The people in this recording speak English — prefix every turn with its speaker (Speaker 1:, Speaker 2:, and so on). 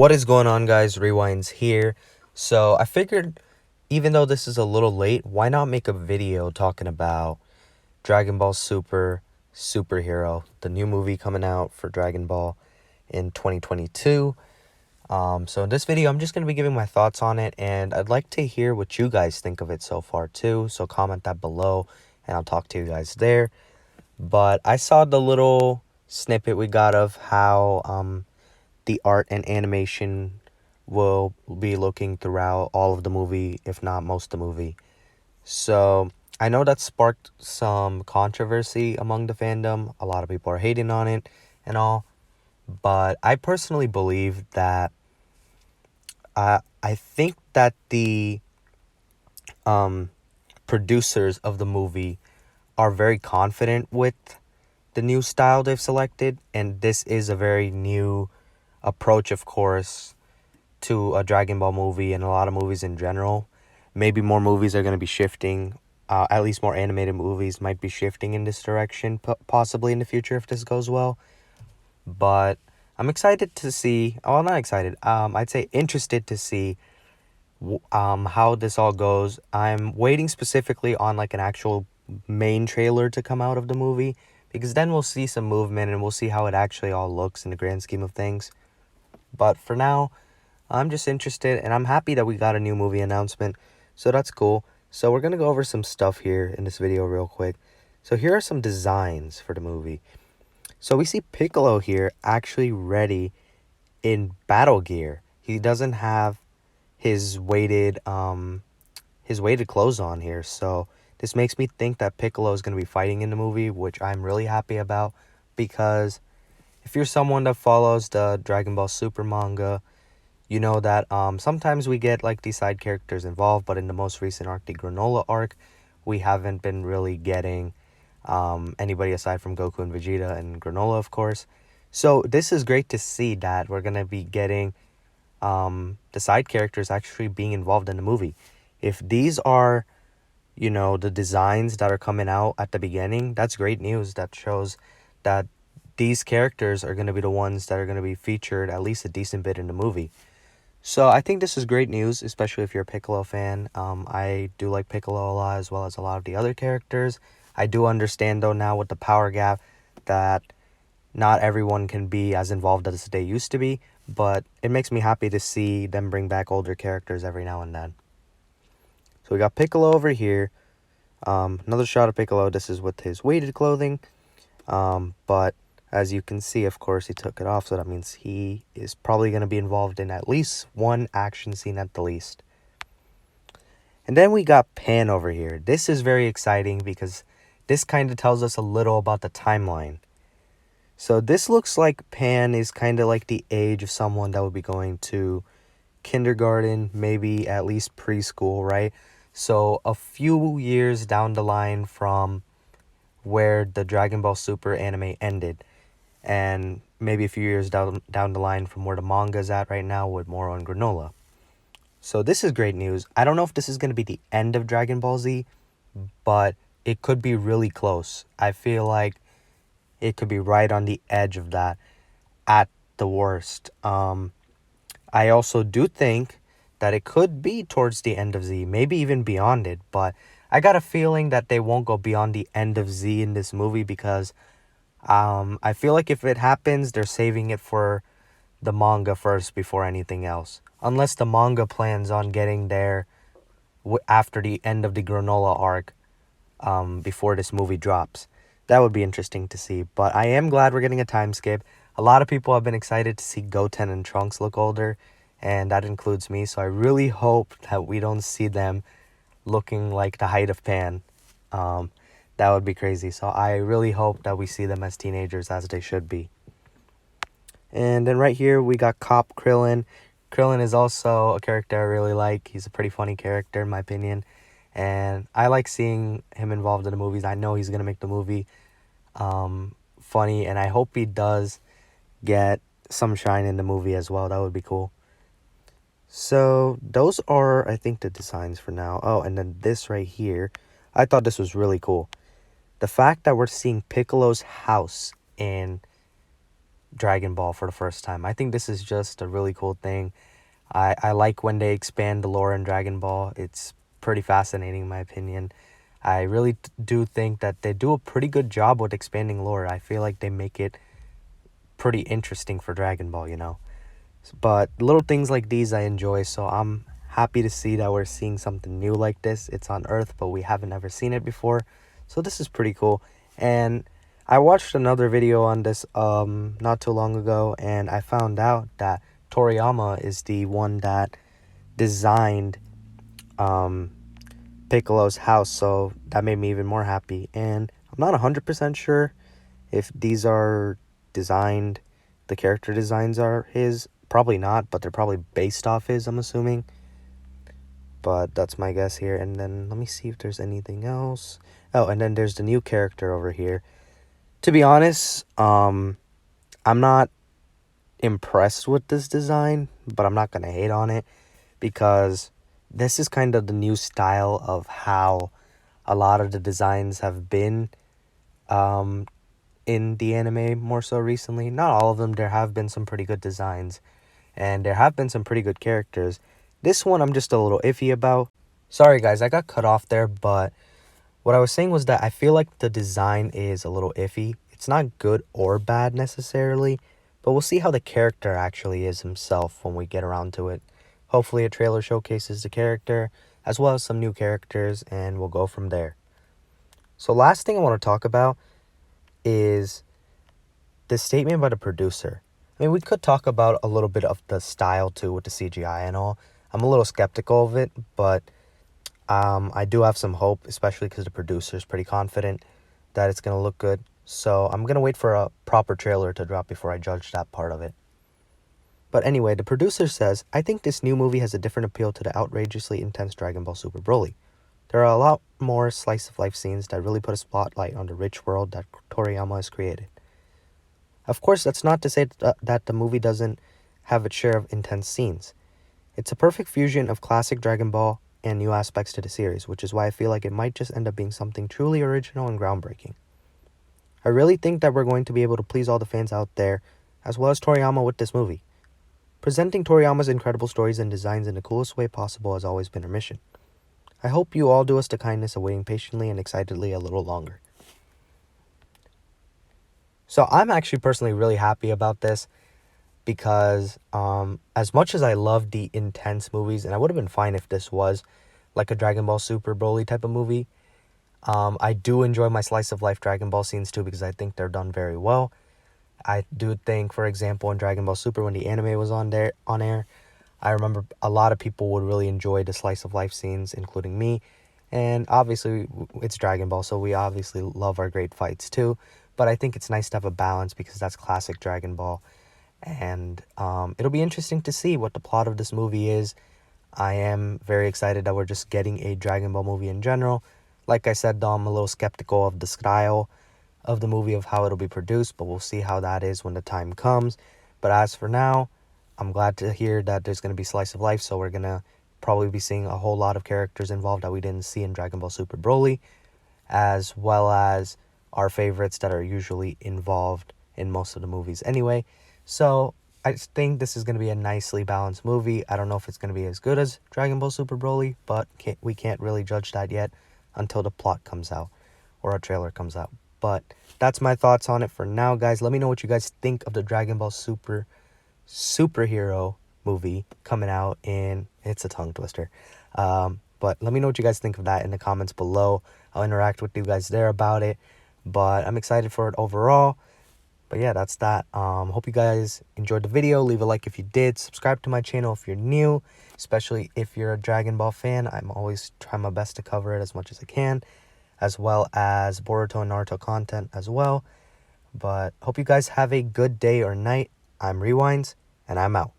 Speaker 1: What is going on, guys? Rewinds here. So I figured, even though this is a little late, why not make a video talking about Dragon Ball Super Superhero, the new movie coming out for Dragon Ball in 2022. So in this video, I'm just going to be giving my thoughts on it, and I'd like to hear what you guys think of it so far too. So comment that below, and I'll talk to you guys there. But I saw the little snippet we got of how the art and animation will be looking throughout all of the movie, if not most of the movie. So I know that sparked some controversy among the fandom. A lot of people are hating on it and all. But I personally believe that I think that the producers of the movie are very confident with the new style they've selected, and this is a very new approach, of course, to a Dragon Ball movie and a lot of movies in general. Maybe more movies are going to be shifting. At least more animated movies might be shifting in this direction, possibly in the future if this goes well. But I'm excited to see. Well, not excited. I'd say interested to see how this all goes. I'm waiting specifically on like an actual main trailer to come out of the movie, because then we'll see some movement and we'll see how it actually all looks in the grand scheme of things. But for now, I'm just interested, and I'm happy that we got a new movie announcement, so that's cool. So we're going to go over some stuff here in this video real quick. So here are some designs for the movie. So we see Piccolo here actually ready in battle gear. He doesn't have his weighted clothes on here, so this makes me think that Piccolo is going to be fighting in the movie, which I'm really happy about, because if you're someone that follows the Dragon Ball Super manga, you know that sometimes we get like these side characters involved, but in the most recent arc, the Granola arc, we haven't been really getting anybody aside from Goku and Vegeta and Granola, of course. So this is great to see that we're going to be getting the side characters actually being involved in the movie. If these are, the designs that are coming out at the beginning, that's great news. That shows that these characters are going to be the ones that are going to be featured at least a decent bit in the movie. So I think this is great news, especially if you're a Piccolo fan. I do like Piccolo a lot, as well as a lot of the other characters. I do understand, though, now with the power gap, that not everyone can be as involved as they used to be, but it makes me happy to see them bring back older characters every now and then. So we got Piccolo over here. Another shot of Piccolo. This is with his weighted clothing. But as you can see, of course, he took it off, so that means he is probably going to be involved in at least one action scene at the least. And then we got Pan over here. This is very exciting because this kind of tells us a little about the timeline. So this looks like Pan is kind of like the age of someone that would be going to kindergarten, maybe at least preschool, right? So a few years down the line from where the Dragon Ball Super anime ended, and maybe a few years down the line from where the manga is at right now with Moro and Granola. So this is great news. I don't know if this is going to be the end of Dragon Ball Z, but it could be really close. I feel like it could be right on the edge of that at the worst. I also do think that it could be towards the end of Z, maybe even beyond it, but I got a feeling that they won't go beyond the end of Z in this movie, because I feel like if it happens, they're saving it for the manga first before anything else. Unless the manga plans on getting there after the end of the Granola arc, before this movie drops. That would be interesting to see. But I am glad we're getting a time skip. A lot of people have been excited to see Goten and Trunks look older, and that includes me. So I really hope that we don't see them looking like the height of Pan. That would be crazy. So I really hope that we see them as teenagers, as they should be. And then right here we got Cop Krillin. Krillin is also a character I really like. He's a pretty funny character in my opinion, and I like seeing him involved in the movies. I know he's going to make the movie funny, and I hope he does get some shine in the movie as well. That would be cool. So those are, I think, the designs for now. Oh, and then this right here, I thought this was really cool. The fact that we're seeing Piccolo's house in Dragon Ball for the first time. I think this is just a really cool thing. I like when they expand the lore in Dragon Ball. It's pretty fascinating in my opinion. I really do think that they do a pretty good job with expanding lore. I feel like they make it pretty interesting for Dragon Ball, you know. But little things like these I enjoy, so I'm happy to see that we're seeing something new like this. It's on Earth, but we haven't ever seen it before. So this is pretty cool. And I watched another video on this not too long ago, and I found out that Toriyama is the one that designed um Piccolo's house, so that made me even more happy. And I'm not 100% sure if these are designed, the character designs are his. Probably not, but they're probably based off his, I'm assuming. But that's my guess here. And then let me see if there's anything else. Oh, and then there's the new character over here. To be honest, I'm not impressed with this design, but I'm not gonna hate on it because this is kind of the new style of how a lot of the designs have been um, in the anime more so recently. Not all of them. There have been some pretty good designs, and there have been some pretty good characters. This one I'm just a little iffy about. Sorry guys, I got cut off there, but what I was saying was that I feel like the design is a little iffy. It's not good or bad necessarily, but we'll see how the character actually is himself when we get around to it. Hopefully a trailer showcases the character as well as some new characters, and we'll go from there. So last thing I want to talk about is the statement by the producer. I mean, we could talk about a little bit of the style too with the CGI and all. I'm a little skeptical of it, but I do have some hope, especially because the producer is pretty confident that it's going to look good. So I'm going to wait for a proper trailer to drop before I judge that part of it. But anyway, the producer says, I think this new movie has a different appeal to the outrageously intense Dragon Ball Super Broly. There are a lot more slice of life scenes that really put a spotlight on the rich world that Toriyama has created. Of course, that's not to say that the movie doesn't have its share of intense scenes. It's a perfect fusion of classic Dragon Ball and new aspects to the series, which is why I feel like it might just end up being something truly original and groundbreaking. I really think that we're going to be able to please all the fans out there, as well as Toriyama with this movie. Presenting Toriyama's incredible stories and designs in the coolest way possible has always been our mission. I hope you all do us the kindness of waiting patiently and excitedly a little longer. So I'm actually personally really happy about this because as much as I love the intense movies, and I would have been fine if this was like a Dragon Ball Super Broly type of movie, I do enjoy my slice of life Dragon Ball scenes too because I think they're done very well. I do think, for example, in Dragon Ball Super when the anime was on air, I remember a lot of people would really enjoy the slice of life scenes, including me. And obviously, it's Dragon Ball, so we obviously love our great fights too. But I think it's nice to have a balance because that's classic Dragon Ball. And it'll be interesting to see what the plot of this movie is. I am very excited that we're just getting a Dragon Ball movie in general. Like I said, though, I'm a little skeptical of the style of the movie, of how it'll be produced, but we'll see how that is when the time comes. But as for now, I'm glad to hear that there's going to be slice of life, so we're going to probably be seeing a whole lot of characters involved that we didn't see in Dragon Ball Super Broly, as well as our favorites that are usually involved in most of the movies anyway. So I think this is going to be a nicely balanced movie. I don't know if it's going to be as good as Dragon Ball Super Broly, but we can't really judge that yet until the plot comes out or a trailer comes out. But that's my thoughts on it for now, guys. Let me know what you guys think of the Dragon Ball superhero movie coming out in, it's a tongue twister. But let me know what you guys think of that in the comments below. I'll interact with you guys there about it. But I'm excited for it overall. But yeah, that's that. Hope you guys enjoyed the video. Leave a like if you did. Subscribe to my channel if you're new, especially if you're a Dragon Ball fan. I'm always trying my best to cover it as much as I can, as well as Boruto and Naruto content as well. But hope you guys have a good day or night. I'm Rewinds, and I'm out.